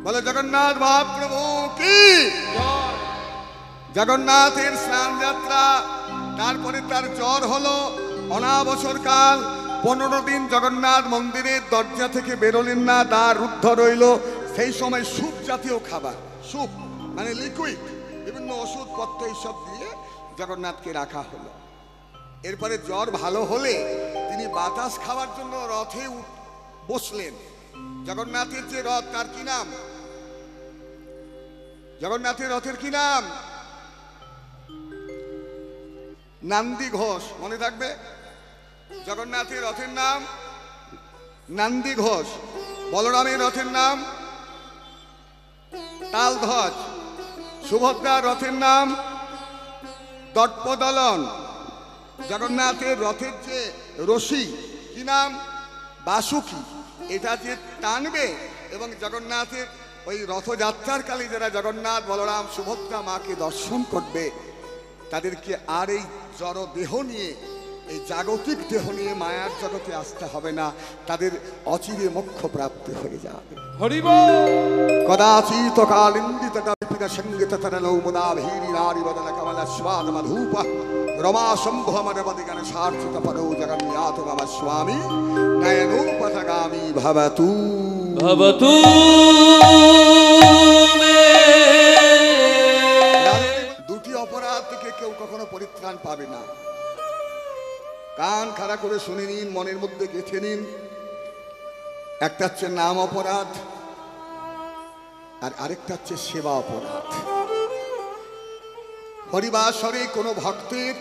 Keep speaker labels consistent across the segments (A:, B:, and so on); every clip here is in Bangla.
A: বলে জগন্নাথ মহাপ্রভু কি। জগন্নাথের স্নান যাত্রা, তারপরে তার জ্বর হলো, অনাবসর কাল 15 দিন জগন্নাথ মন্দিরের দরজা থেকে বেরোলেন না, দ্বার রুদ্ধ রইল। সেই সময় স্যুপ জাতীয় খাবার, স্যুপ মানে লিকুইড, বিভিন্ন ওষুধপত্র এইসব দিয়ে জগন্নাথকে রাখা হলো। এরপরে জ্বর ভালো হলে তিনি বাতাস খাওয়ার জন্য রথে বসলেন। জগন্নাথের যে রথ, তার কি নাম? জগন্নাথের রথের কি নাম? নন্দী ঘোষ, মনে থাকবে। জগন্নাথের রথের নাম নন্দী ঘোষ, বলরামের রথের নাম তালধ্বজ, সুভদ্রার রথের নাম দর্পদলন। জগন্নাথের রথের যে রশি, কি নাম? বাসুকি। এটা যে টানবে এবং জগন্নাথের ওই রথযাত্রার কালে যারা জগন্নাথ বলরাম সুভদ্রা মাকে দর্শন করবে, তাদেরকে আর এই জড় দেহ নিয়ে, এই জাগতিক দেহ নিয়ে মায়ার জগতে আসতে হবে না, তাদের অচিরে মোক্ষ প্রাপ্তি হয়ে যাবে। কদাচিৎ কালিন্দিত কল্পিত সঙ্গীত তরলৌ মুদা ভীরি নারী বদন কমল স্বাদ মধুপ রমা শম্ভমরবদি গণ সার্থিত পদৌ জগন্নাথ মম স্বামী নয়নোপথগামী ভবতু ভবতু। দুটি অপরাধ থেকে কেউ কখনো পরিত্রাণ পাবে না। কান খাড়া করে শুনে নিন, মনের মধ্যে গেঁথে নিন। একটা হচ্ছে নাম অপরাধ, আর আরেকটা হচ্ছে সেবা অপরাধ। হরিবাসরে কোনো ভক্তের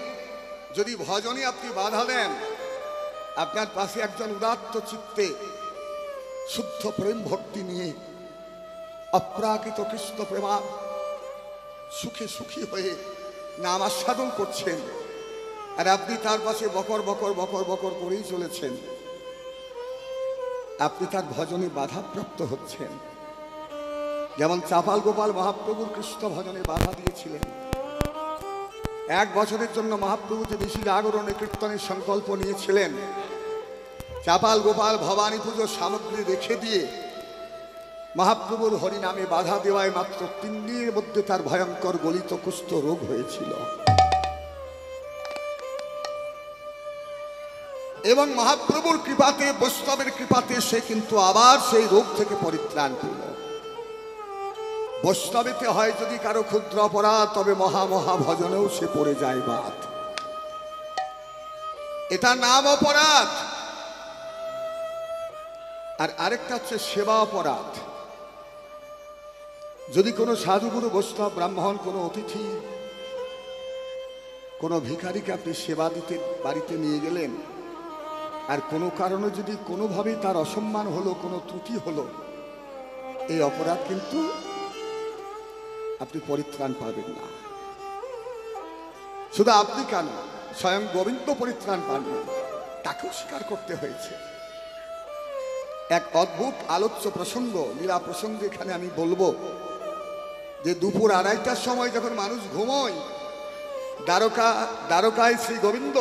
A: যদি ভজনে আপনি বাধা দেন, আপনার পাশে একজন উদাত্ত চিত্তে শুদ্ধ প্রেম ভক্তি নিয়ে অপ্রাকৃত কৃষ্ণ প্রেমা সুখে সুখী হয়ে নাম আস্বাদন করছেন, আর আপনি তার পাশে বকর বকর বকর বকর করেই চলেছেন, আপনি তার ভজনে বাধাপ্রাপ্ত হচ্ছেন। যেমন চাপাল গোপাল মহাপ্রভুর কৃষ্ণ ভজনে বাধা দিয়েছিলেন। 1 বছরের জন্য মহাপ্রভু যে বেশি জাগরণে কীর্তনের সংকল্প নিয়েছিলেন, চাপাল গোপাল ভবানী পুজোর সামগ্রী রেখে দিয়ে মহাপ্রভুর হরিনামে বাধা দেওয়ায় মাত্র 3 দিনের মধ্যে তার ভয়ঙ্কর গলিত কুষ্ঠ রোগ হয়েছিল। এবং মহাপ্রভুর কৃপাতে, বৈষ্ণবের কৃপাতে সে কিন্তু আবার সেই রোগ থেকে পরিত্রাণ পেল। বৈষ্ণবেতে হয় যদি কারো ক্ষুদ্র অপরাধ, তবে মহা মহা ভজনেও সে পড়ে যায় বাদ। এটা নাম অপরাধ। আর আরেকটা হচ্ছে সেবা অপরাধ। যদি কোনো সাধুগুরু বৈষ্ণব ব্রাহ্মণ, কোনো অতিথি, কোনো ভিখারিকে আপনি সেবা দিতে বাড়িতে নিয়ে গেলেন, আর কোনো কারণে যদি কোনোভাবেই তার অসম্মান হলো, কোনো ত্রুটি হলো, এই অপরাধ কিন্তু আপনি পরিত্রাণ পাবেন না। শুধু আপনি কেন, স্বয়ং গোবিন্দ পরিত্রাণ পাননি, তাকেও স্বীকার করতে হয়েছে। এক অদ্ভুত আলোচ্য প্রসঙ্গ, লীলা প্রসঙ্গে এখানে আমি বলবো যে দুপুর 2:30টার সময় যখন মানুষ ঘুমোয়, দ্বারকায় শ্রী গোবিন্দ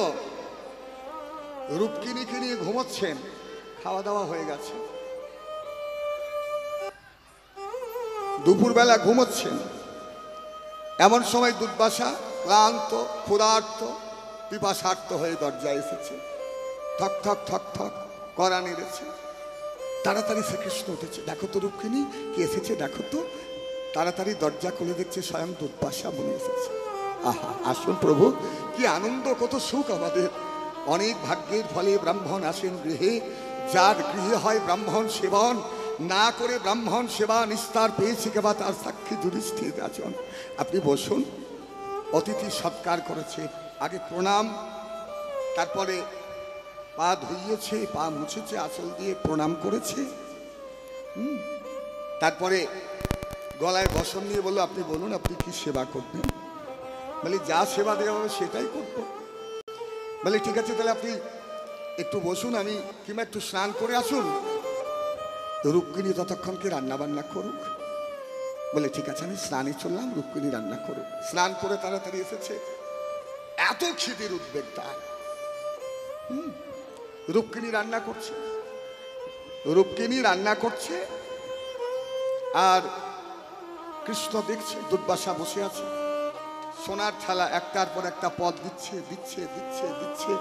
A: রূপকিনীকে নিয়ে ঘুমোচ্ছেন, খাওয়া দাওয়া হয়ে গেছে, দুপুরবেলা ঘুমোচ্ছেন। এমন সময় দুর্বাসা ক্লান্ত, ক্ষুধার্ত, পিপাসার্ত হয়ে দরজায় এসেছে। ঠক ঠক ঠক ঠক কড়া নেড়েছে। তাড়াতাড়ি শ্রীকৃষ্ণ উঠেছে, দেখো তো রূপকিনী কি এসেছে, দেখো তো। তাড়াতাড়ি দরজা খুলে দেখছে স্বয়ং দুর্বাসা মনে এসেছে। আহা, আসুন প্রভু, কি আনন্দ, কত সুখ আমাদের। অনেক ভাগ্যের ফলে ব্রাহ্মণ আসেন গৃহে, যার গৃহে হয় ব্রাহ্মণ সেবন, না করে ব্রাহ্মণ সেবা নিস্তার পেয়েছে কেবা তার সাক্ষী যুধিষ্ঠির আচরণ। আপনি বসুন। অতিথি সৎকার করেছে, আগে প্রণাম, তারপরে পা ধুইয়েছে, পা মুছেছে, আঁচল দিয়ে প্রণাম করেছে। তারপরে গলায় বসন নিয়ে বললো, আপনি বলুন আপনি কি সেবা করবেন। বলে যা সেবা দেওয়া হবে সেটাই করব। বলে ঠিক আছে, তাহলে আপনি একটু বসুন, আমি কিংবা একটু স্নান করে আসুন। রূপকিনী ততক্ষণকে রান্না বান্না করুক। বলে ঠিক আছে, আমি স্নানে চললাম, রূপকিনী রান্না করুক। স্নান করে তাড়াতাড়ি এসেছে, এত খিদের উদ্বেগ তার। রূপকিনী রান্না করছে, রূপকিনী রান্না করছে, আর কৃষ্ণ দেখছে দুর্বাসা বসে আছে, সোনার থালা একটার পর একটা পদ দিচ্ছে দিচ্ছে দিচ্ছে দিচ্ছে।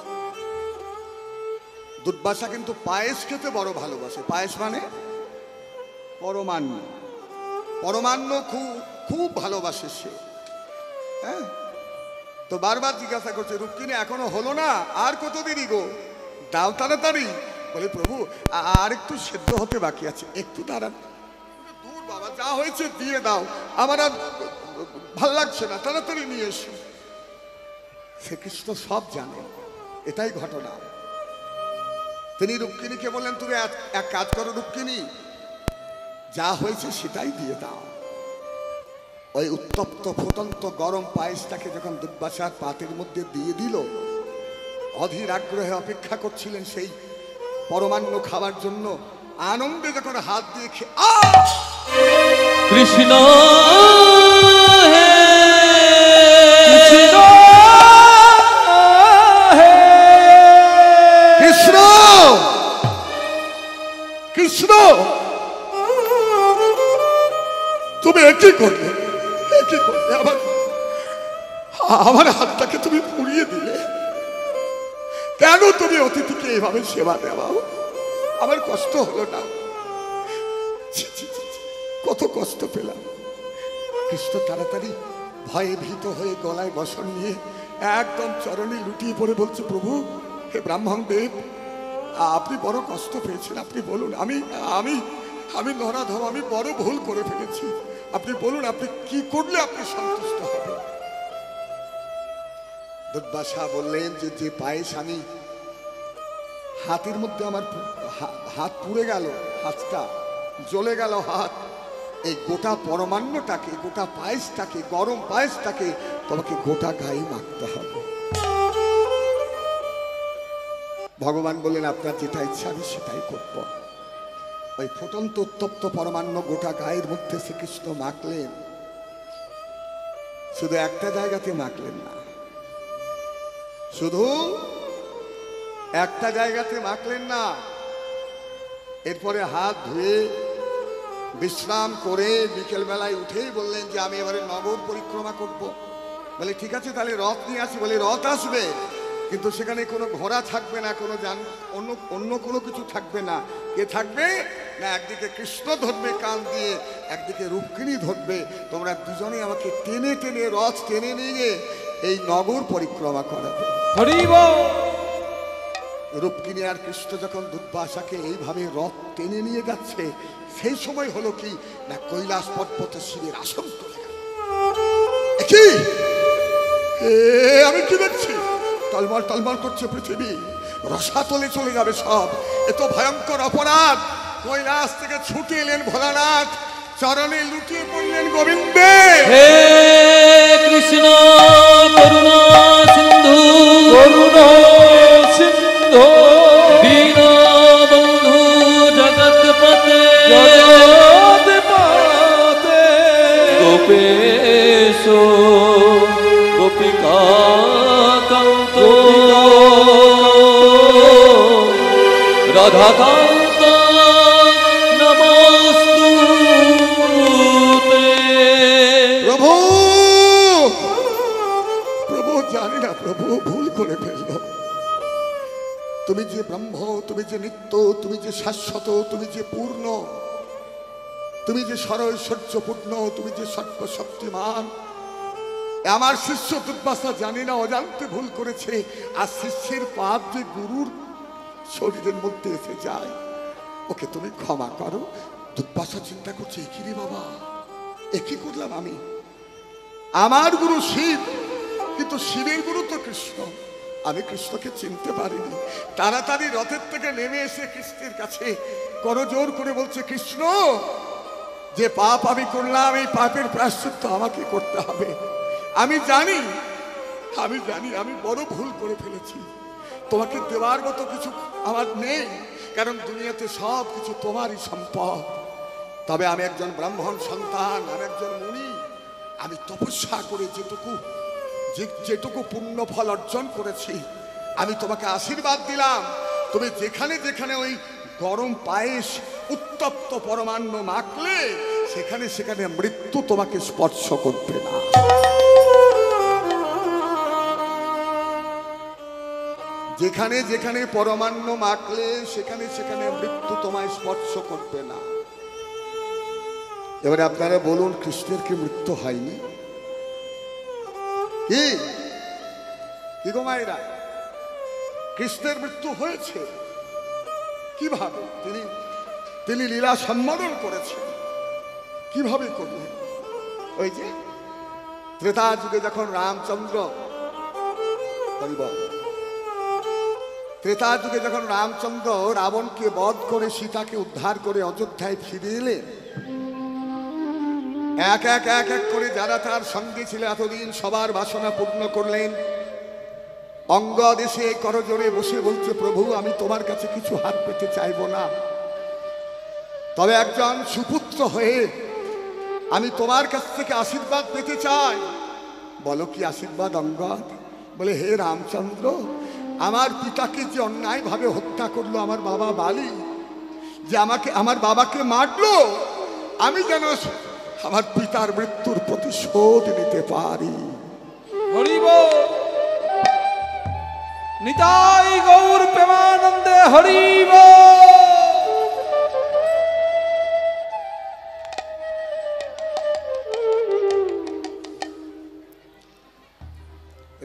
A: দুর্বাসা কিন্তু পায়েস খেতে বড় ভালোবাসে। পায়েস মানে পরমান্ন, পরমান্ন খুব খুব ভালোবাসে সে। হ্যাঁ, তো বারবার জিজ্ঞাসা করছে, রুক্মিণী এখনো হলো না, আর কত দেরি গো, দাও তাড়াতাড়ি। বলে প্রভু আর একটু সেদ্ধ হতে বাকি আছে, একটু দাঁড়ান। দূর বাবা, যা হয়েছে দিয়ে দাও, আমার আর ভাল লাগছে না, তাড়াতাড়ি নিয়ে এসো। শ্রীকৃষ্ণ সব জানেন, এটাই ঘটনা। তিনি রুক্মিণীকে বললেন, তুমি এক কাজ করো রুক্মিণী, যা হয়েছে সেটাই দিয়ে দাও। ওই উত্তপ্ত ফুটন্ত গরম পায়েসটাকে যখন দুর্বাসার পাতের মধ্যে দিয়ে দিল, অধীর আগ্রহে অপেক্ষা করছিলেন সেই পরমান্ন খাবার জন্য। আনন্দে যখন হাত দিয়ে
B: কৃষ্ণ
A: কৃষ্ণ কৃষ্ণ তুমি একই করলে, একই করলে, আমার হাতটাকে তুমি পুড়িয়ে দিলে কেন? তুমি অতিথিকে এভাবে সেবা দেওয়াও, আমার কষ্ট হলো না? কত কষ্ট পেলাম। কৃষ্ণ তাড়াতাড়ি ভয়ে ভীত হয়ে গলায় বসন নিয়ে একদম চরণে লুটিয়ে পড়ে বলছে, প্রভু হে ব্রাহ্মণ দেব, আপনি বড় কষ্ট পেয়েছেন, আপনি বলুন। আমি আমি আমি নরাধম, আমি বড় ভুল করে ফেলেছি, আপনি বলুন, আপনি কি করলে আপনি সন্তুষ্ট হবেন? দুর্বাসা বললেন যে যে পায়েস আমি হাতের মধ্যে, আমার হাত পুড়ে গেল, হাতটা জ্বলে গেল হাত, এই গোটা পরমান্নটাকে, গোটা পায়েসটাকে, গরম পায়েসটাকে তোমাকে গোটা গায়ে মাখতে হবে। ভগবান বললেন, আপনার যেটা ইচ্ছা আমি সেটাই করব। ওই ফুটন্ত উত্তপ্ত পরমান্ন গোটা গায়ের মধ্যে শ্রীকৃষ্ণ মাখলেন। শুধু একটা জায়গাতে মাখলেন না, শুধু একটা জায়গাতে মাখলেন না, এরপরে হাত ধুয়ে বিশ্রাম করে বিকেল বেলায় উঠেই বললেন যে আমি এবারে নগর পরিক্রমা করব। বলে ঠিক আছে, তাহলে রথ নিয়ে আসি। বলে রথ আসবে, কিন্তু সেখানে কোনো ঘোড়া থাকবে না, কোনো অন্য কোনো কিছু থাকবে না। কে থাকবে না? একদিকে কৃষ্ণ ধরবে কান দিয়ে, একদিকে রুক্মিণী ধরবে। তোমরা দুজনে আমাকে টেনে টেনে রথ টেনে নিয়ে এই নগর পরিক্রমা করাবে। রুক্মিণী আর কৃষ্ণ যখন দুর্বাসাকে এইভাবে রথ টেনে নিয়ে যাচ্ছে, সেই সময় হলো কি না, কৈলাস পর্বতে শিবের আসন চলে গেল। আমি কি দেখছি? টলমল টলমল করছে পৃথিবী, রসাতলে চলে যাবে সব। এত ভয়ঙ্কর অপরাধ। কৈলাস থেকে ছুটে এলেন ভোলানাথ, চরণে লুটিয়ে পড়লেন গোবিন্দে।
B: হে কৃষ্ণ করুণা সিন্ধু, করুণা সিন্ধু, দীনবন্ধু জগৎপতে, জগৎপতে, গোপেশ গোপিকা কান্ত, রাধাকান্ত নমস্তুতে।
A: প্রভু প্রভু জানি না, প্রভু ভুল করে ফেলল। তুমি যে ব্রহ্ম, তুমি যে নিত্য, তুমি যে শাশ্বত, তুমি যে পূর্ণ, তুমি যে সরৈশ্বর্যপূর্ণ, তুমি যে সর্বশক্তিমান। আমার শিষ্য দুর্বাসা জানি না, অজান্তে ভুল করেছে। আর শিষ্যের পাপ যে গুরুর শরীরের মধ্যে এসে যায়, ওকে তুমি ক্ষমা করো। দুর্বাসা চিন্তা করছে, একই রে বাবা, একই করলাম আমি। আমার গুরু শিব, কিন্তু শিবের গুরু তো কৃষ্ণ, আমি কৃষ্ণকে চিনতে পারিনি। তাড়াতাড়ি রথের থেকে নেমে এসে কৃষ্ণের কাছে করজোর করে বলছে, কৃষ্ণ যে পাপ আমি করলাম, এই পাপের প্রায়শ্চিত্ত আমাকে করতে হবে। আমি জানি আমি বড় ভুল করে ফেলেছি। তোমাকে দেওয়ার মতো কিছু আমার নেই, কারণ দুনিয়াতে সব কিছু তোমারই সম্পদ। তবে আমি একজন ব্রাহ্মণ সন্তান, আমি একজন মুনি। আমি তপস্যা করে যেটুকু পুণ্য ফল অর্জন করেছি, আমি তোমাকে আশীর্বাদ দিলাম। তুমি যেখানে যেখানে ওই গরম পায়েস উত্তপ্ত পরমান্ন মাখলে, সেখানে সেখানে মৃত্যু তোমাকে স্পর্শ করবে না। যেখানে যেখানে পরমান্ন মাখলে সেখানে সেখানে মৃত্যু তোমায় স্পর্শ করবে না। এবারে আপনারা বলুন, কৃষ্ণের কি মৃত্যু হয়নি? কি কি গো মায়েরা, কৃষ্ণের মৃত্যু হয়েছে। কিভাবে? তিনি লীলা সম্বোধন করেছেন। কিভাবে করলেন? ওই যে ত্রেতা যুগে যখন রামচন্দ্র, ত্রেতা যুগে যখন রামচন্দ্র রাবণকে বধ করে সীতাকে উদ্ধার করে অযোধ্যায় ফিরে এলেন, এক এক এক এক করে যারা তার সঙ্গে ছিল এতদিন সবার বাসনা পূর্ণ করলেন। অঙ্গদ এসে করজোড়ে বসে বলছে, প্রভু আমি তোমার কাছে কিছু হাত পেতে চাইব না, তবে একজন সুপুত্র হয়ে আমি তোমার কাছ থেকে আশীর্বাদ পেতে চাই। বলো কি আশীর্বাদ অঙ্গদ? বলে, হে রামচন্দ্র, আমার পিতাকে যে অন্যায়ভাবে হত্যা করলো আমার বাবা বালি, যে আমার বাবাকে মারলো, আমি যেন আমার পিতার মৃত্যুর প্রতিশোধ নিতে পারি।
B: হরিব নিতাই গৌর প্রেমানন্দে হরিব।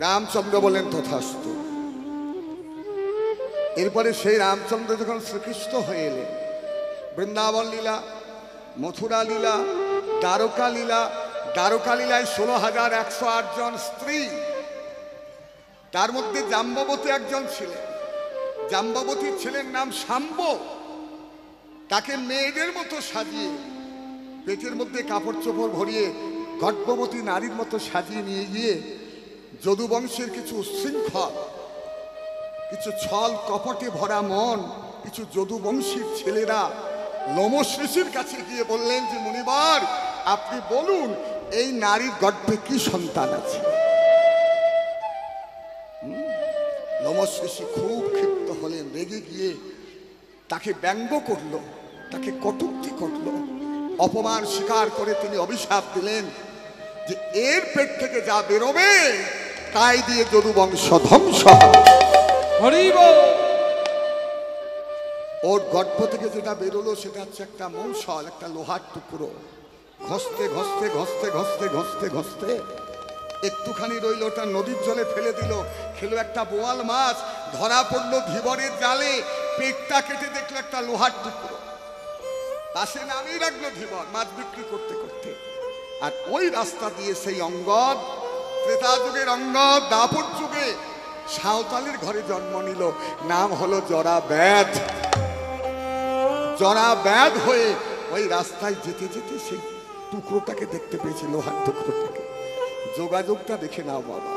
A: রামচন্দ্র বলেন তথাস্তু। এরপরে সেই রামচন্দ্র যখন শ্রীকৃষ্ণ হয়ে এলেন, বৃন্দাবন লীলা, মথুরা লীলা, দ্বারকা লীলা, দ্বারকা লীলায় 16,108 জন স্ত্রী, তার মধ্যে জাম্ববতী একজন ছিলেন। জাম্ববতীর ছেলের নাম শাম্ব। তাকে মেয়েদের মতো সাজিয়ে, পেটের মধ্যে কাপড় চোপড় ভরিয়ে গর্ভবতী নারীর মতো সাজিয়ে নিয়ে গিয়ে যদুবংশের কিছু উচ্ছৃঙ্খল, কিছু ছল কপটে ভরা মন, কিছু যদুবংশীর ছেলেরা লোমশ ঋষির কাছে গিয়ে বললেন যে, মুনিবার আপনি বলুন এই নারীর গর্ভে কি সন্তান আছে? লোমশ ঋষি খুব ক্ষিপ্ত হলেন, রেগে গিয়ে তাকে ব্যঙ্গ করলো, তাকে কটূক্তি করলো, অপমান স্বীকার করে তিনি অভিশাপ দিলেন যে এর পেট থেকে যা বেরোবে তাই দিয়ে যদুবংশ ধ্বংস হবে। ওর গর্ভ থেকে যেটা বেরোলো সেটা হচ্ছে একটা মৌসল, একটা লোহার টুকরো। ঘষতে ঘষতে ঘষতে ঘষতে ঘষতে ঘষতে একটুখানি রইল, ওটা নদীর জলে ফেলে দিল। খেলো একটা বোয়াল মাছ, ধরা পড়লো ধীবরের জালে, পেটটা কেটে দেখলো একটা লোহার টুকরো। পাশে নামিয়ে রাখলো ধীবর মাছ বিক্রি করতে করতে। আর ওই রাস্তা দিয়ে সেই অঙ্গদ, ত্রেতা যুগের অঙ্গদ দাপর যুগে সাঁওতালের ঘরে জন্ম নিল। নাম হলো জরাব্যাধ। জরাব্যাধ হয়ে ওই রাস্তায় যেতে যেতে সেই টুকরোটাকে দেখতে পেয়েছে, লোহার টুকরোটাকে। যোগাযোগটা দেখে নাও বাবা।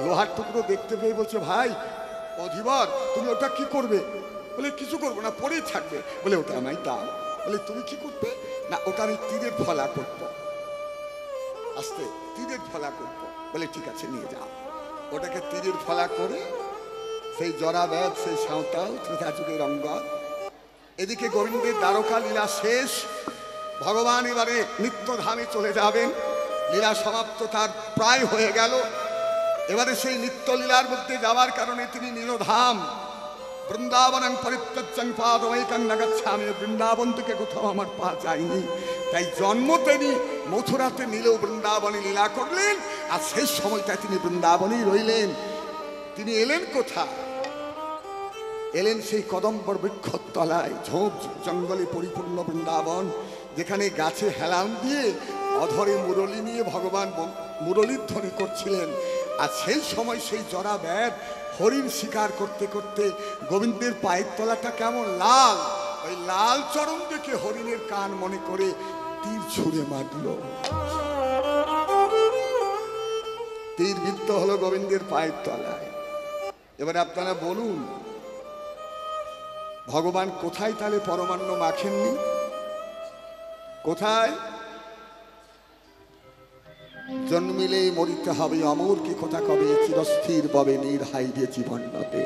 A: লোহার টুকরো দেখতে পেয়ে বলছে, ভাই অধিবর তুমি ওটা কি করবে? বলে, কিছু করবো না, পরেই থাকবে। বলে, ওটা আমায় দাও। বলে, তুমি কি করবে? না, ওটা আমি তীরের ফলা করবো, আস্তে তীরের ফলা করবো। বলে, ঠিক আছে নিয়ে যাও। ওটাকে তীরের ফলা করে সেই জরাব্যাধ, সেই সাঁওতাল, ত্রেতা যুগের অঙ্গদ। এদিকে গোবিন্দের দ্বারকা লীলা শেষ। ভগবান এবারে নিত্যধামে চলে যাবেন। লীলা সমাপ্ত তার প্রায় হয়ে গেল। এবারে সেই নিত্য লীলার মধ্যে যাওয়ার কারণে তিনি নীলধাম বৃন্দাবন পরিত্যজ্যং পাদমৈকং ন গচ্ছামি। বৃন্দাবন থেকে কোথাও আমার পা যায়নি, তাই জন্ম তিনি মথুরাতে নিলেও বৃন্দাবনে লীলা করলেন। আর সেই সময়টায় তিনি বৃন্দাবনেই রইলেন। তিনি এলেন কোথায়? এলেন সেই কদম্বর বৃক্ষর তলায়, ঝোপ জঙ্গলে পরিপূর্ণ বৃন্দাবন, যেখানে গাছে হেলান দিয়ে অধরে মুরলী নিয়ে ভগবান মুরলীর ধ্বনি করছিলেন। আর সেই সময় সেই জরাব্যাধ হরিণ শিকার করতে করতে গোবিন্দের পায়ের তলাটা কেমন লাল, ওই লাল চরণ দেখে হরিণের কান মনে করে তীর ছুঁড়ে মারল। তীর বিদ্ধ হলো গোবিন্দের পায়ের তলায়। এবারে আপনারা বলুন, ভগবান কোথায় তাহলে পরমান্ন মাখেননি? কোথায়? জন্মিলে মরিতে হবে অমর, কি কথা কবে চিরস্থির ববে নির্হাইরে জীবন নতে।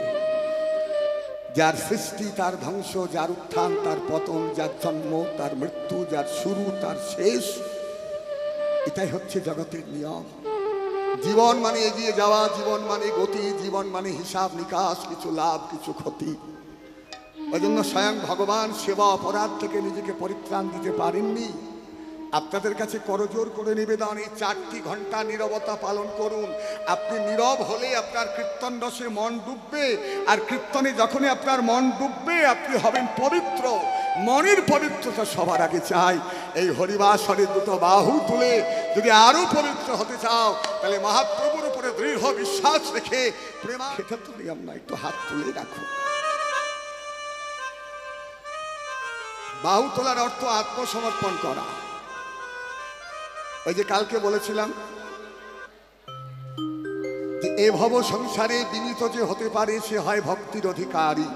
A: যার সৃষ্টি তার ধ্বংস, যার উত্থান তার পতন, যার জন্ম তার মৃত্যু, যার শুরু তার শেষ, এটাই হচ্ছে জগতের নিয়ম। জীবন মানে এগিয়ে যাওয়া, জীবন মানে গতি, জীবন মানে হিসাব নিকাশ, কিছু লাভ কিছু ক্ষতি। ওই জন্য স্বয়ং ভগবান সেবা অপরাধ থেকে নিজেকে পরিত্রাণ দিতে পারেননি। আপনাদের কাছে করজোর করে নিবেদন, এই 4টি ঘন্টা নীরবতা পালন করুন। আপনি নীরব হলে আপনার কীর্তন রসে মন ডুববে, আর কীর্তনে যখনই আপনার মন ডুববে আপনি হবেন পবিত্র। মনের পবিত্রতা সবার আগে চাই। এই হরিবাসরে দুটো বাহু তুলে যদি আরো পবিত্র হতে চাও, তাহলে মহাপ্রভুর উপরে দৃঢ় বিশ্বাস রেখে প্রেমা, সেটা তো নিয়ম না, একটু হাত তুলে রাখো। বাহু তোলার অর্থ আত্মসমর্পণ করা। ওই যে কালকে বলেছিলাম যে এ ভব সংসারে বিনীত যে হতে পারে সে হয় ভক্তির অধিকারী।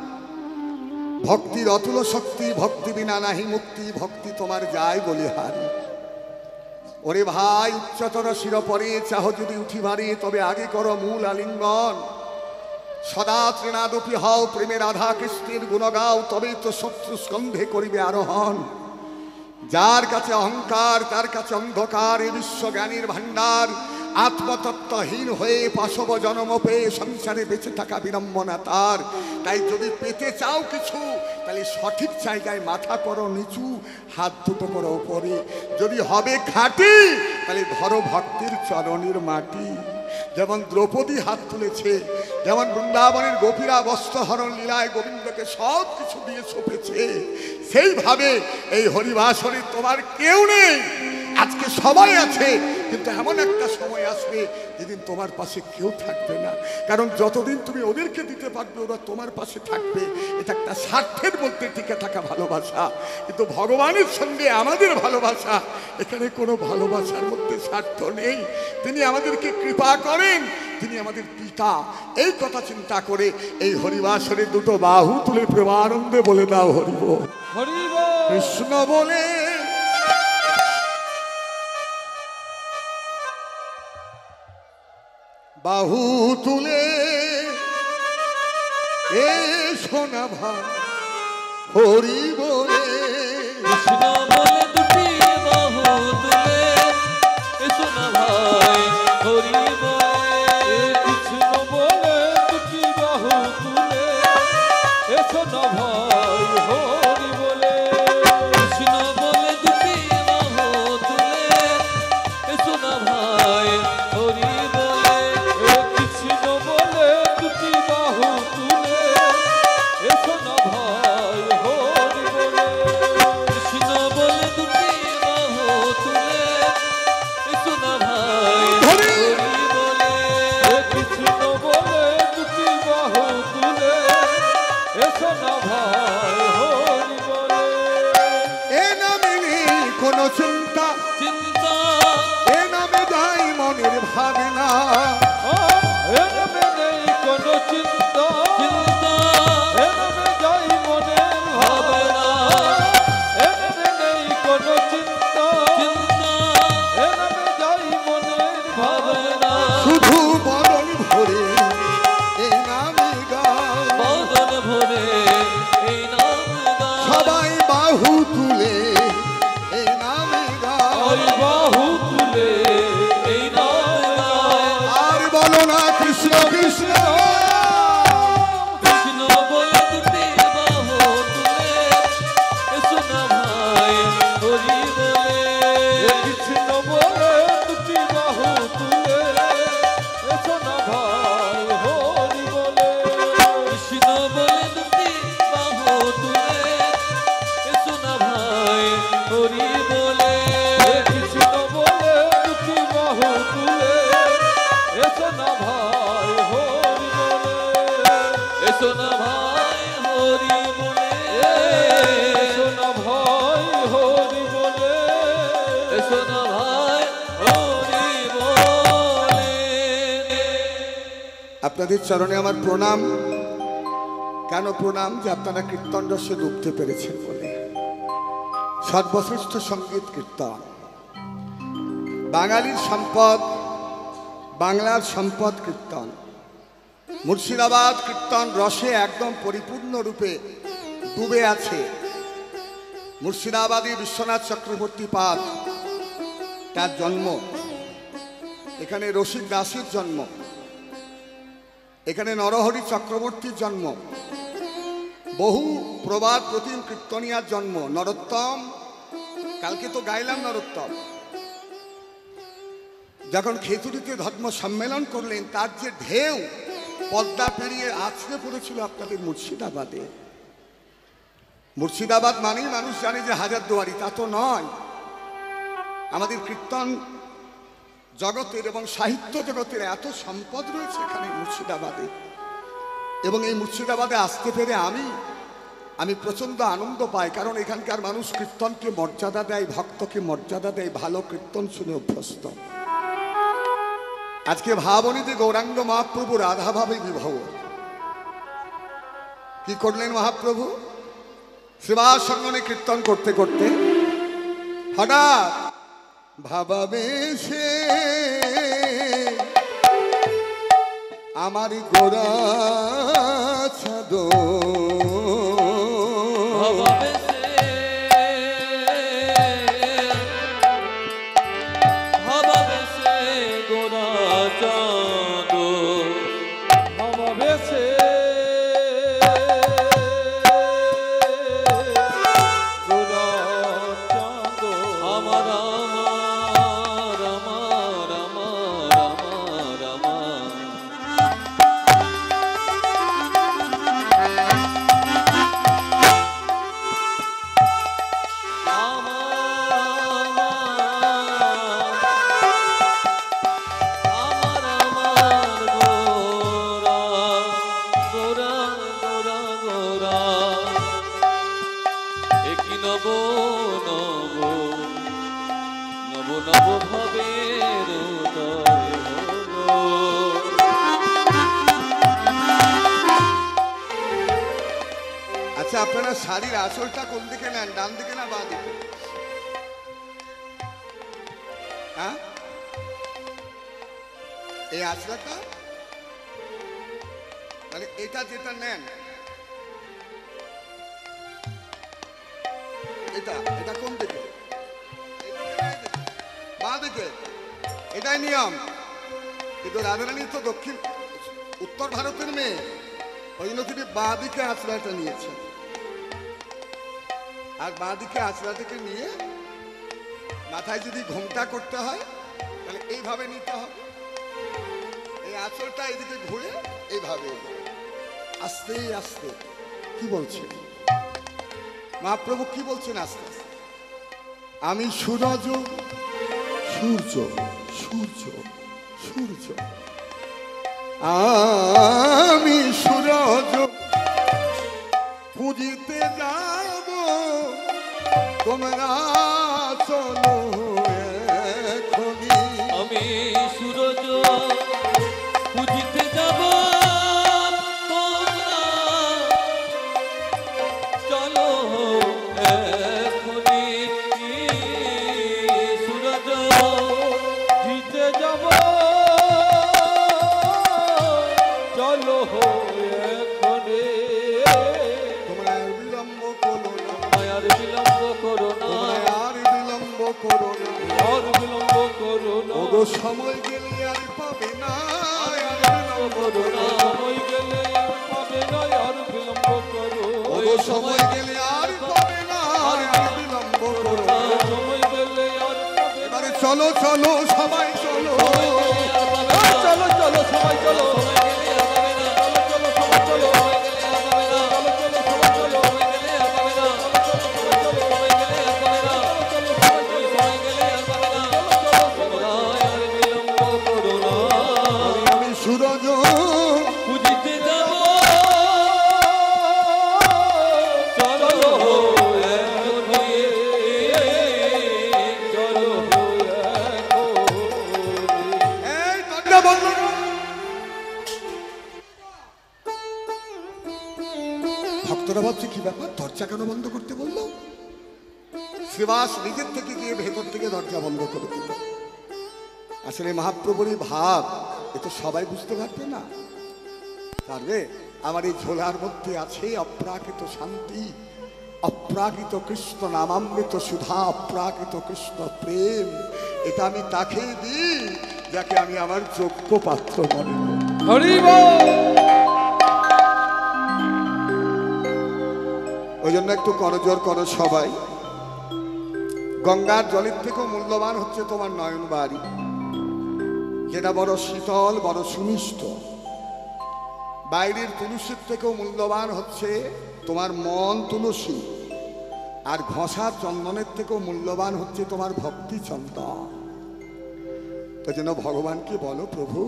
A: ভক্তির অতুল শক্তি, ভক্তি বিনা নাহি মুক্তি, ভক্তি তোমার যায় বলিহারি। ওরে ভাই, উচ্চতর শিরোপরে চাহ যদি উঠিবারে, তবে আগে করো মূল আলিঙ্গন। সদা তৃণাদপি হও, প্রেমের রাধা কৃষ্ণের গুণ গাও, তবেই তো শত্রু স্কন্ধে করিবে আরোহণ। যার কাছে অহংকার তার কাছে অন্ধকার, এ বিশ্ব জ্ঞানীর ভান্ডার। আত্মতত্ত্বহীন হয়ে পাশব জনম পেয়ে সংসারে বেঁচে থাকা বিড়ম্বনা তার। তাই যদি পেতে চাও কিছু, তাহলে সঠিক জায়গায় মাথা করো নিচু, হাত দুটো করো উপরে। যদি হবে খাঁটি, তাহলে ধরো ভক্তির চরণের মাটি। যেমন দ্রৌপদী হাত তুলেছে, যেমন বৃন্দাবনের গোপীরা বস্ত্রহরণ লীলায় গোবিন্দকে সব কিছু দিয়ে ছুপেছে, সেইভাবে এই হরিবাসরে তোমার কেউ নেই। আজকে সবাই আছে, কিন্তু এমন একটা সময় আসবে যেদিন তোমার পাশে কেউ থাকবে না। কারণ যতদিন তুমি ওদেরকে দিতে পারবে, ওরা তোমার পাশে থাকবে। এটা একটা স্বার্থের মধ্যে টিকে থাকা ভালোবাসা। কিন্তু ভগবানের সঙ্গে আমাদের ভালোবাসা, এখানে কোনো ভালোবাসার মধ্যে স্বার্থ নেই। তিনি আমাদেরকে কৃপা করেন, তিনি আমাদের পিতা। এই কথা চিন্তা করে এই হরিবাসরে দুটো বাহু তুলে প্রেমানন্দে বলে দাও হরিব
B: হরিব
A: কৃষ্ণ বলে। বাহু তুলে এ সোনা ভাই হরি বলে।
C: কৃষ্ণ বলে দুটি বাহু তুলে এসো না ভাই হরি বলে।
B: কৃষ্ণ বলে দুটি বাহু তুলে এসো না ভাই হরি বলে।
C: কৃষ্ণ বলে দুটি বাহু তুলে এসো না ভাই হরি বলে।
B: কৃষ্ণ বলে দুটি বাহু তুলে এসো না ভাই হরি বলে।
C: কৃষ্ণ বলে দুটি বাহু তুলে এসো না ভাই হরি বলে।
B: কৃষ্ণ বলে দুটি বাহু তুলে এসো না ভাই হরি বলে।
A: এ নামে নেই কোনো চিন্তা,
C: চিন্তা
A: এ নামে যাই মনের ভাবনা।
B: এনামে নেই কোনো চিন্তা,
C: চিন্তা
B: এনামে যাই মনের ভাবনা। এনামে নেই কোনো চিন্তা,
C: চিন্তা
B: এনামে যাই মনের ভাবনা।
A: শুধু বদন ভরে এই নামে গাও,
C: বদন ভরে এই নাম গাও।
A: সবাই বাহু তুলে এই নামে গাও।
B: ওই বাহু তুলে
C: এই নাম গাও।
A: আর বলো না কৃষ্ণ কৃষ্ণ।
C: কৃষ্ণ বলে দুটি বাহু তুলে এসো না ভাই হরি বলে।
B: কৃষ্ণ বলে দুটি বাহু তুলে এসো না ভাই হরি বলে।
C: কৃষ্ণ বলে দুটি বাহু তুলে এসো না ভাই হরি বলে।
B: কৃষ্ণ বলে দুটি বাহু তুলে এসো না ভাই হরি বলে।
C: এসো না ভাই হরি বলে।
B: এসো না ভাই হরি বলে।
C: এসো না ভাই হরি বলে।
A: আপনাদের চরণে আমার প্রণাম। কেন প্রণাম? যে আপনারা কীর্তন রসে ডুবতে পেরেছেন বলে। সর্বশ্রেষ্ঠ সঙ্গীত কীর্তন, বাঙালির সম্পদ, বাংলার সম্পদ কীর্তন। মুর্শিদাবাদ কীর্তন রসে একদম পরিপূর্ণ রূপে ডুবে আছে। মুর্শিদাবাদী বিশ্বনাথ চক্রবর্তী পাদ, তার জন্ম এখানে, রসিক দাসীর জন্ম এখানে, নরহরি চক্রবর্তীর জন্ম, বহু প্রবাদ প্রতিম কীর্তনিয়ার জন্ম, নরোত্তম, কালকে তো গাইলাম নরোত্তম যখন খেতুরিতে ধর্ম সম্মেলন করলেন, তার যে ঢেউ পদ্মা পেরিয়ে আছড়ে পড়েছিল আপনাদের মুর্শিদাবাদে। মুর্শিদাবাদ মানেই মানুষ জানে যে হাজারদুয়ারি, তা তো নয়। আমাদের কীর্তন জগতের এবং সাহিত্য জগতের এত সম্পদ রয়েছে এখানে মুর্শিদাবাদে, এবং এই মুর্শিদাবাদে আসতে পেরে আমি প্রচন্ড আনন্দ পাই, কারণ এখানকার মানুষ কীর্তনকে মর্যাদা দেয়, ভক্তকে মর্যাদা দেয়, ভালো কীর্তন শুনে অভ্যস্ত। আজকে ভাবনি যে গৌরাঙ্গ মহাপ্রভু রাধাভাবে বিবাহ কি করলেন মহাপ্রভু? সেবা সঙ্গনে কীর্তন করতে করতে হঠাৎ ভাবাবেশে আমারই গোরা ছাদো আচ্ছা, আপনারা শাড়ির আঁচলটা কোন দিকে নেন, ডান দিকে না বাঁ দিকে? হ্যাঁ, এই আঁচলাটা মানে এটা যেটা নেন, এটা কোন দিকে? বাঁ দিকে, এটাই নিয়ম। কিন্তু রাধারানী তো উত্তর ভারতের মেয়ে, ওই জন্য তিনি বাঁ দিকে আঁচলাটা নিয়েছেন। আর বাঁ দিকে আঁচলাটাকে নিয়ে মাথায় যদি ঘোমটা করতে হয় তাহলে এইভাবে নিতে হবে। এই আঁচলটা এদিকে ঘুরে এইভাবে আস্তে আস্তে। কি বলছেন মহাপ্রভু? কি বলছেন? আস্তে আস্তে। আমি সূর্য সূর্য সূর্য সূর্য, আমি সূর্য পুজিতে যাব, তোমরা চলো এখনি।
C: আমি সূরজ পুজিতে যাব, তোমরা চলো এখনি। সূরজ
B: জিতে যাব, চলো এখনে।
A: তোমরা আর বিলম্ব করো না,
C: আর বিলম্ব করো না,
A: আর বিলম্ব করো না,
B: আর বিলম্ব করো না।
A: ওগো সময় গেলে আর পাবে না, আর বিলম্ব করো না।
B: সময় গেলে আর পাবে না, আর বিলম্ব করো।
A: ওগো সময় গেলে আর পাবে না, আর বিলম্ব করো না।
B: সময় গেলে আর পাবে না।
A: এবারে চলো চলো সবাই চলো,
B: চলো চলো সবাই চলো, চলো চলো সবাই চলো, চলো চলো সবাই চলো,
A: আমি সূরজ
C: পুজিতে যাব, চলো এখনি।
B: চলো
A: এই দরজা বন্ধ করো। ভক্তরা ভাবছে কি ব্যাপার, দরজা কেন বন্ধ করতে বললো? শ্রীবাস নিজের থেকে গিয়ে ভেতর থেকে দরজা বন্ধ করে দিল। আসলে মহাপ্রভুর এই ভাব এ তো সবাই বুঝতে পারবে না। পারবে? আমার এই ঝোলার মধ্যে আছে অপ্রাকৃত শান্তি, অপ্রাকৃত কৃষ্ণ নামামৃত সুধা, অপ্রাকৃত কৃষ্ণ প্রেম। এটা আমি তাকেই দিই যাকে আমি আমার যোগ্য পাত্র মনে করি।
B: হরি বল।
A: ওই জন্য একটু করজোর করো সবাই। গঙ্গার জলের থেকেও মূল্যবান হচ্ছে তোমার নয়ন বাড়ি, যেটা বড় শীতল, বড় সুমিষ্ট। বাইরের তুলসীর থেকেও মূল্যবান হচ্ছে তোমার মন তুলসী, আর ঘষার চন্দনের থেকেও মূল্যবান হচ্ছে তোমার ভক্তি চন্দন। তো যেন ভগবানকে বলো, প্রভু